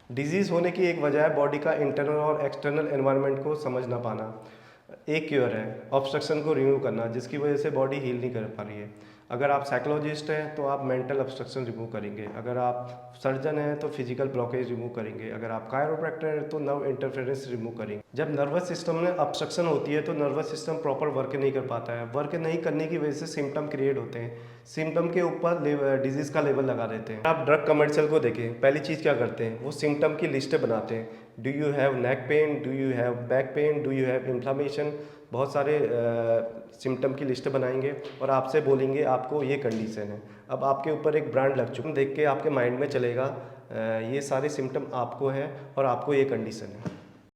Disease होने की एक वजह है बॉडी का इंटरनल और एक्सटर्नल एनवायरनमेंट को समझ ना पाना। एक क्योर है ऑब्स्ट्रक्शन को रिमूव करना, जिसकी वजह से बॉडी हील नहीं कर पा रही है। अगर आप साइकोलॉजिस्ट हैं तो आप मेंटल ऑब्स्ट्रक्शन रिमूव करेंगे, अगर आप सर्जन हैं तो फिजिकल ब्लॉकेज रिमूव करेंगे, अगर आप कायरोप्रैक्टर हैं तो नर्व इंटरफेरेंस रिमूव करेंगे। जब नर्वस सिस्टम में ऑब्स्ट्रक्शन होती है तो नर्वस सिस्टम प्रॉपर वर्क नहीं कर पाता है। वर्क नहीं करने की वजह से सिम्टम क्रिएट होते हैं, सिम्टम के ऊपर डिजीज़ का लेवल लगा देते हैं। आप ड्रग कमर्शियल को देखें, पहली चीज़ क्या करते हैं, वो सिम्टम की लिस्टें बनाते हैं। Do you have neck pain, do you have back pain, do you have inflammation, बहुत सारे सिम्टम की लिस्ट बनाएंगे और आपसे बोलेंगे आपको ये कंडीशन है। अब आपके ऊपर एक ब्रांड लग चुका, देख के आपके माइंड में चलेगा ये सारे सिम्टम आपको हैं और आपको ये कंडीशन है।